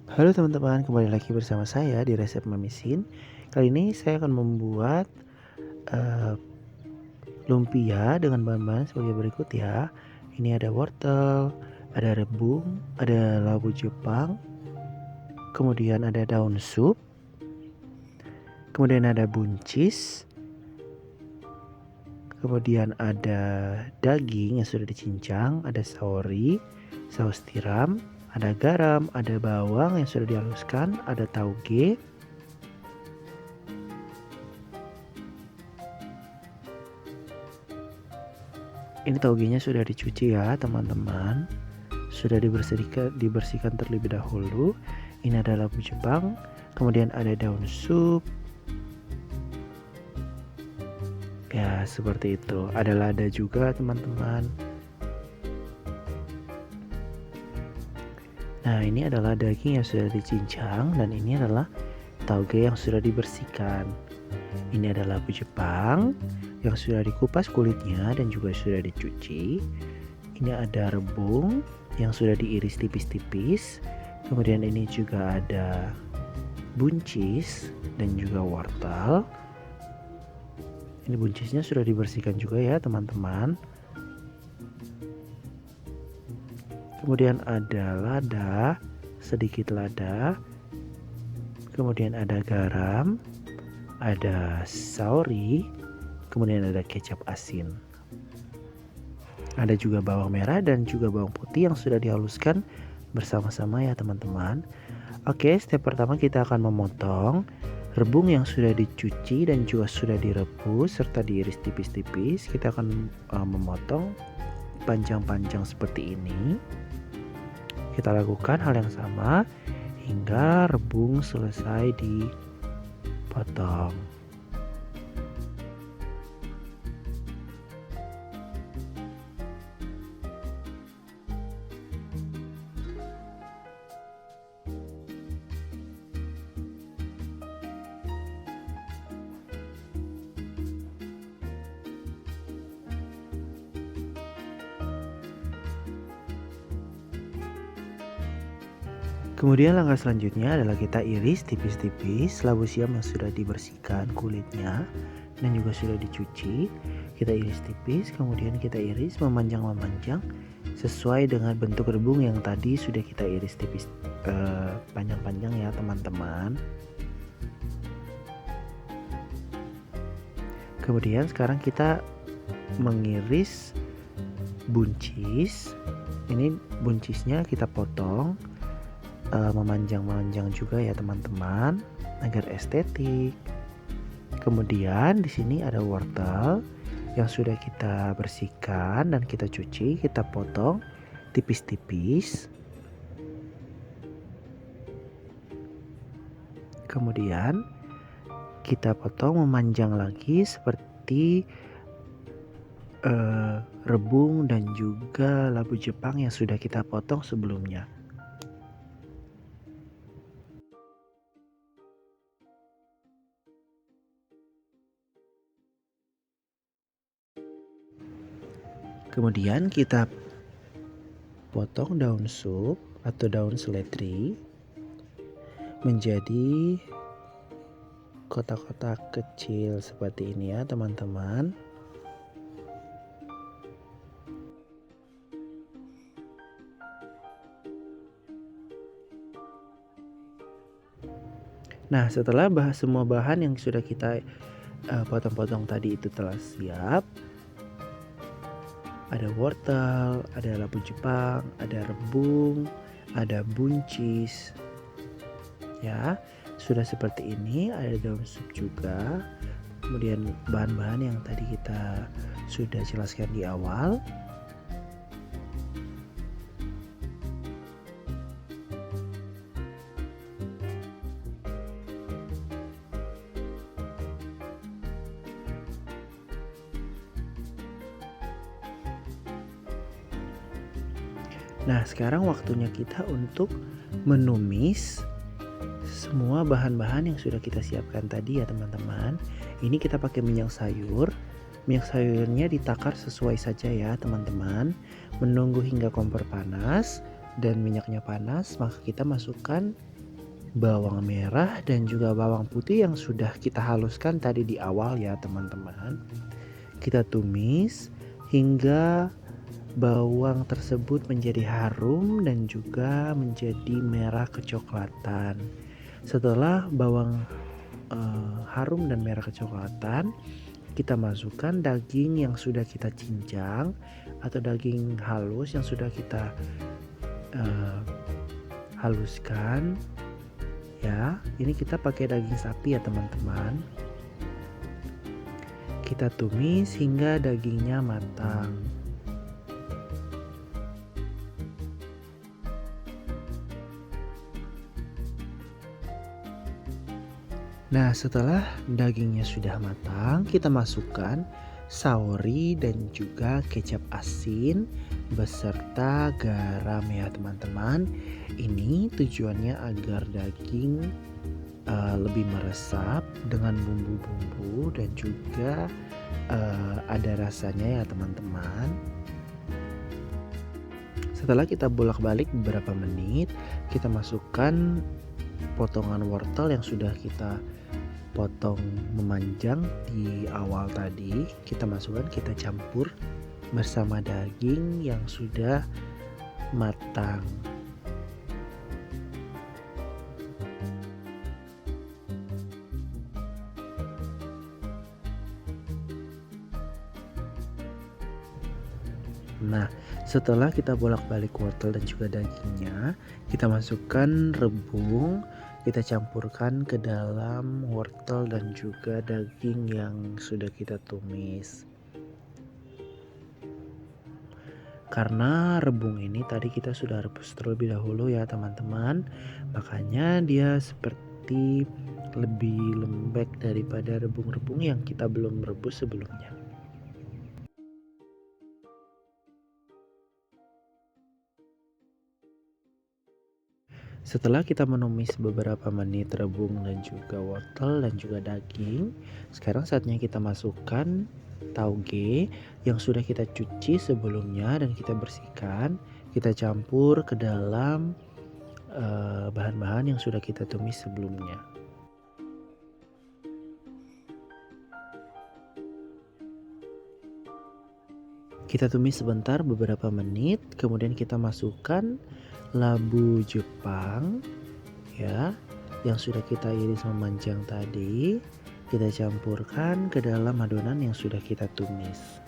Halo teman-teman, kembali lagi bersama saya di Resep Mamisin. Kali ini saya akan membuat eh, lumpia dengan bahan-bahan sebagai berikut ya. Ini ada wortel, ada rebung, ada labu Jepang, kemudian ada daun sup, kemudian ada buncis, kemudian ada daging yang sudah dicincang, ada saori, saus tiram, ada garam, ada bawang yang sudah dihaluskan, ada tauge. Ini taugenya sudah dicuci ya teman-teman. Sudah dibersihkan terlebih dahulu. Ini adalah labu Jepang, kemudian ada daun sup. Ya, seperti itu. Ada lada juga teman-teman. Nah, ini adalah daging yang sudah dicincang dan ini adalah tauge yang sudah dibersihkan. Ini adalah labu Jepang yang sudah dikupas kulitnya dan juga sudah dicuci. Ini ada rebung yang sudah diiris tipis-tipis. Kemudian ini juga ada buncis dan juga wortel. Ini buncisnya sudah dibersihkan juga ya teman-teman. Kemudian ada lada, sedikit lada. Kemudian ada garam, ada saori, kemudian ada kecap asin. Ada juga bawang merah dan juga bawang putih yang sudah dihaluskan bersama-sama ya teman-teman. Oke, step pertama kita akan memotong rebung yang sudah dicuci dan juga sudah direbus serta diiris tipis-tipis. Kita akan memotong panjang-panjang seperti ini. Kita lakukan hal yang sama hingga rebung selesai dipotong. Kemudian langkah selanjutnya adalah kita iris tipis-tipis labu siam yang sudah dibersihkan kulitnya dan juga sudah dicuci. Kita iris tipis, kemudian kita iris memanjang-memanjang sesuai dengan bentuk rebung yang tadi sudah kita iris tipis panjang-panjang ya teman-teman. Kemudian sekarang kita mengiris buncis. Ini buncisnya kita potong memanjang-memanjang juga ya teman-teman agar estetik. Kemudian di sini ada wortel yang sudah kita bersihkan dan kita cuci, kita potong tipis-tipis. Kemudian kita potong memanjang lagi seperti rebung dan juga labu Jepang yang sudah kita potong sebelumnya. Kemudian kita potong daun sup atau daun seledri menjadi kotak-kotak kecil seperti ini ya teman-teman. Nah, setelah semua bahan yang sudah kita potong-potong tadi itu telah siap, ada wortel, ada labu Jepang, ada rebung, ada buncis. Ya, sudah seperti ini, ada daun sup juga. Kemudian bahan-bahan yang tadi kita sudah jelaskan di awal. Nah, sekarang waktunya kita untuk menumis semua bahan-bahan yang sudah kita siapkan tadi ya teman-teman. Ini kita pakai minyak sayur. Minyak sayurnya ditakar sesuai saja ya teman-teman. Menunggu hingga kompor panas dan minyaknya panas, maka kita masukkan bawang merah dan juga bawang putih yang sudah kita haluskan tadi di awal ya teman-teman. Kita tumis hingga bawang tersebut menjadi harum dan juga menjadi merah kecoklatan. Setelah bawang harum dan merah kecoklatan, kita masukkan daging yang sudah kita cincang atau daging halus yang sudah kita haluskan ya. Ini kita pakai daging sapi ya teman-teman. Kita tumis hingga dagingnya matang. Nah, setelah dagingnya sudah matang, kita masukkan saori dan juga kecap asin beserta garam ya teman-teman. Ini tujuannya agar daging lebih meresap dengan bumbu-bumbu dan juga ada rasanya ya teman-teman. Setelah kita bolak-balik beberapa menit, kita masukkan potongan wortel yang sudah kita potong memanjang di awal tadi. Kita masukkan, kita campur bersama daging yang sudah matang. Nah, setelah kita bolak-balik wortel dan juga dagingnya, kita masukkan rebung, kita campurkan ke dalam wortel dan juga daging yang sudah kita tumis. Karena rebung ini tadi kita sudah rebus terlebih dahulu ya teman-teman, makanya dia seperti lebih lembek daripada rebung-rebung yang kita belum rebus sebelumnya. Setelah kita menumis beberapa menit rebung dan juga wortel dan juga daging, sekarang saatnya kita masukkan tauge yang sudah kita cuci sebelumnya dan kita bersihkan. Kita campur ke dalam bahan-bahan yang sudah kita tumis sebelumnya. Kita tumis sebentar beberapa menit, kemudian kita masukkan labu Jepang ya yang sudah kita iris memanjang tadi. Kita campurkan ke dalam adonan yang sudah kita tumis.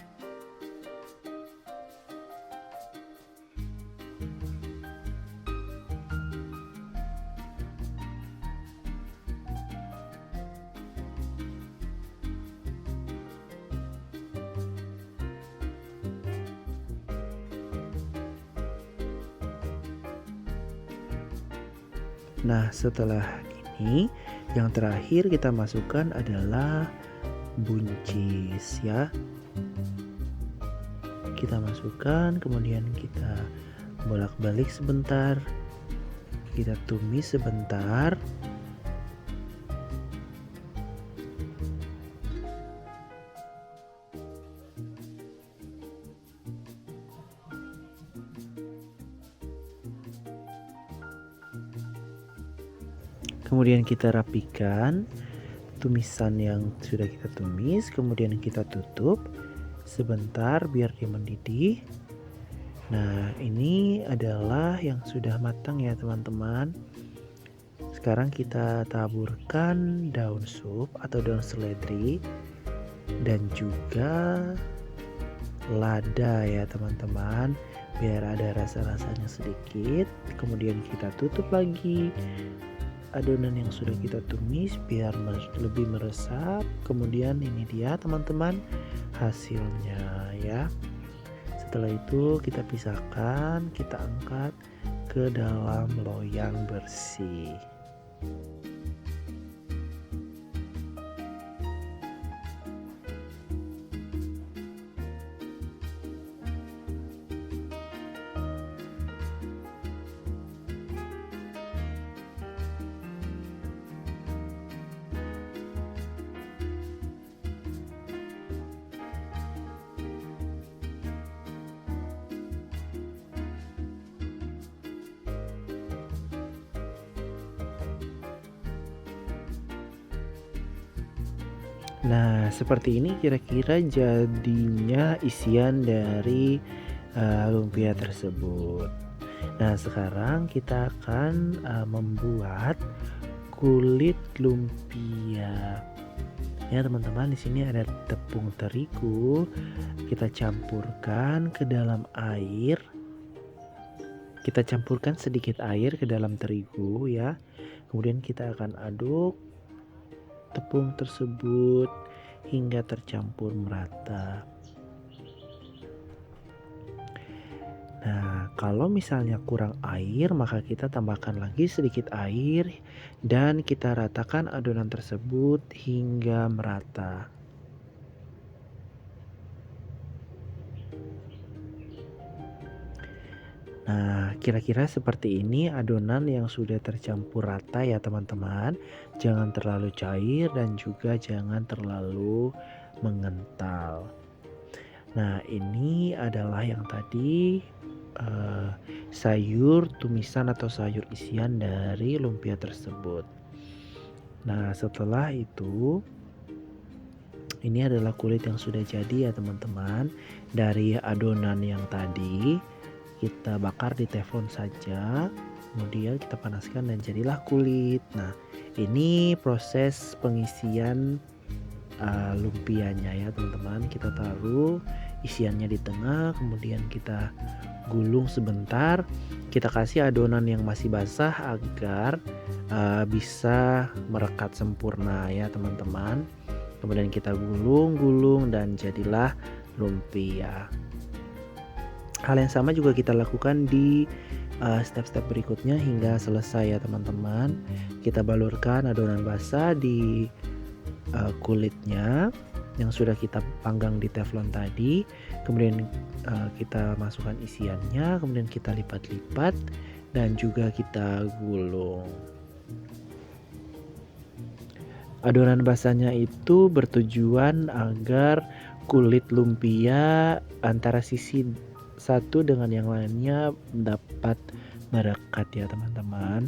Nah, setelah ini yang terakhir kita masukkan adalah buncis ya. Kita masukkan, kemudian kita bolak-balik sebentar. Kita tumis sebentar. Kemudian kita rapikan tumisan yang sudah kita tumis, kemudian kita tutup sebentar biar dia mendidih. Nah, ini adalah yang sudah matang ya teman-teman. Sekarang kita taburkan daun sup atau daun seledri dan juga lada ya teman-teman, biar ada rasa-rasanya sedikit. Kemudian kita tutup lagi adonan yang sudah kita tumis biar lebih meresap. Kemudian ini dia teman-teman hasilnya ya. Setelah itu kita pisahkan, kita angkat ke dalam loyang bersih. Nah, seperti ini kira-kira jadinya isian dari lumpia tersebut. Nah, sekarang kita akan membuat kulit lumpia. Ya, teman-teman, di sini ada tepung terigu. Kita campurkan ke dalam air. Kita campurkan sedikit air ke dalam terigu ya. Kemudian kita akan aduk tepung tersebut hingga tercampur merata. Nah, kalau misalnya kurang air, maka kita tambahkan lagi sedikit air dan kita ratakan adonan tersebut hingga merata. Nah, kira-kira seperti ini adonan yang sudah tercampur rata ya teman-teman. Jangan terlalu cair dan juga jangan terlalu mengental. Nah, ini adalah yang tadi sayur tumisan atau sayur isian dari lumpia tersebut. Nah, setelah itu ini adalah kulit yang sudah jadi ya teman-teman. Dari adonan yang tadi kita bakar di teflon saja, kemudian kita panaskan dan jadilah kulit. Nah, ini proses pengisian lumpianya ya teman-teman. Kita taruh isiannya di tengah, kemudian kita gulung sebentar. Kita kasih adonan yang masih basah agar bisa merekat sempurna ya teman-teman. Kemudian kita gulung-gulung dan jadilah lumpia. Hal yang sama juga kita lakukan di step-step berikutnya hingga selesai ya teman-teman. Kita balurkan adonan basah di kulitnya yang sudah kita panggang di teflon tadi. Kemudian kita masukkan isiannya, kemudian kita lipat-lipat dan juga kita gulung. Adonan basahnya itu bertujuan agar kulit lumpia antara sisi satu dengan yang lainnya dapat merekat ya teman-teman.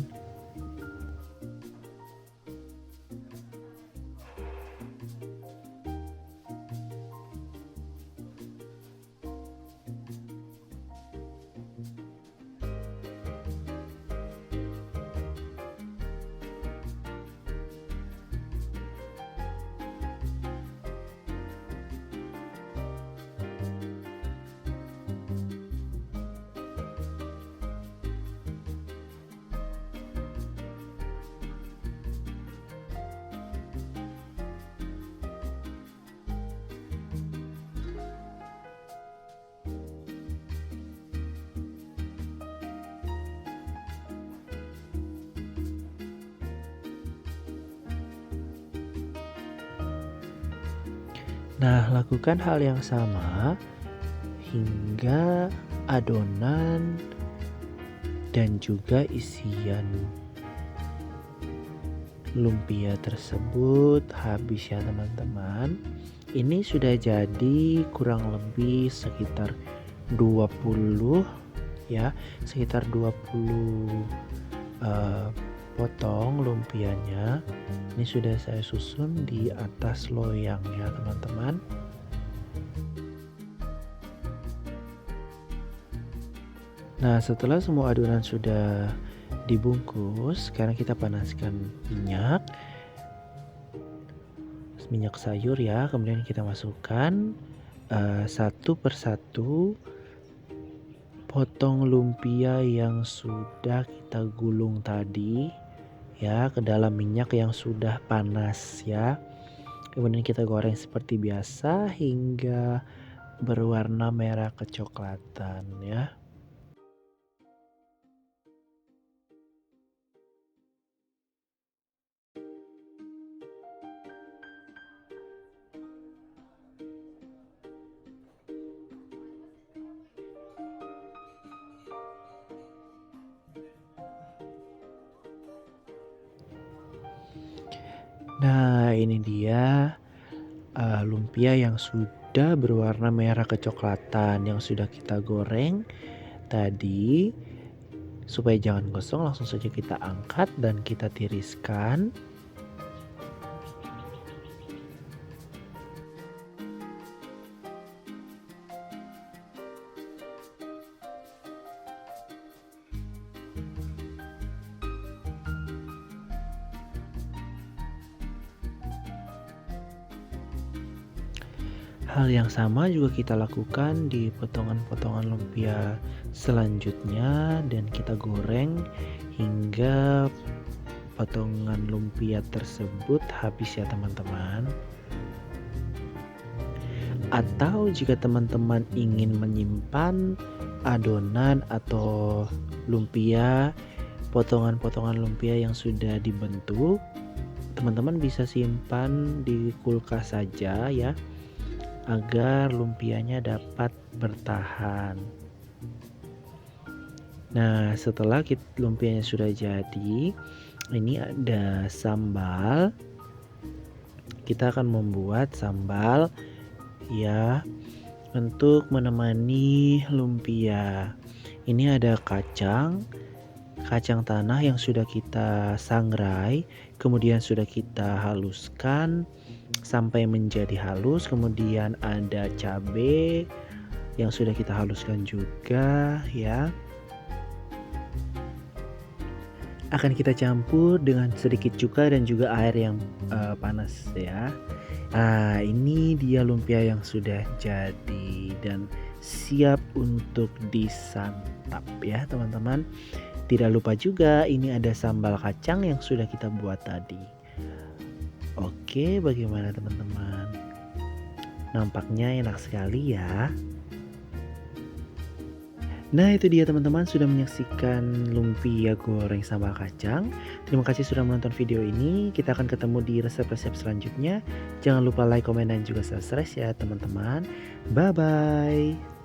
Nah, lakukan hal yang sama hingga adonan dan juga isian lumpia tersebut habis ya teman-teman. Ini sudah jadi kurang lebih sekitar 20 ya, sekitar 20 potong lumpianya. Ini sudah saya susun di atas loyang ya teman-teman. Nah, setelah semua adonan sudah dibungkus, sekarang kita panaskan minyak sayur ya. Kemudian kita masukkan satu persatu potong lumpia yang sudah kita gulung tadi ya ke dalam minyak yang sudah panas ya. Kemudian kita goreng seperti biasa hingga berwarna merah kecoklatan ya. Nah, ini dia lumpia yang sudah berwarna merah kecoklatan yang sudah kita goreng tadi. Supaya jangan gosong, langsung saja kita angkat dan kita tiriskan. Hal yang sama juga kita lakukan di potongan-potongan lumpia selanjutnya dan kita goreng hingga potongan lumpia tersebut habis ya teman-teman. Atau jika teman-teman ingin menyimpan adonan atau lumpia, potongan-potongan lumpia yang sudah dibentuk, teman-teman bisa simpan di kulkas saja ya, agar lumpianya dapat bertahan. Nah, setelah lumpianya sudah jadi, ini ada sambal. Kita akan membuat sambal ya untuk menemani lumpia. Ini ada kacang tanah yang sudah kita sangrai, kemudian sudah kita haluskan sampai menjadi halus. Kemudian ada cabai yang sudah kita haluskan juga ya. Akan kita campur dengan sedikit cuka dan juga air yang panas ya. Nah, ini dia lumpia yang sudah jadi dan siap untuk disantap ya teman-teman. Tidak lupa juga ini ada sambal kacang yang sudah kita buat tadi. Oke, bagaimana teman-teman? Nampaknya enak sekali ya. Nah, itu dia teman-teman, sudah menyaksikan lumpia goreng sambal kacang. Terima kasih sudah menonton video ini. Kita akan ketemu di resep-resep selanjutnya. Jangan lupa like, komen, dan juga subscribe ya teman-teman. Bye-bye.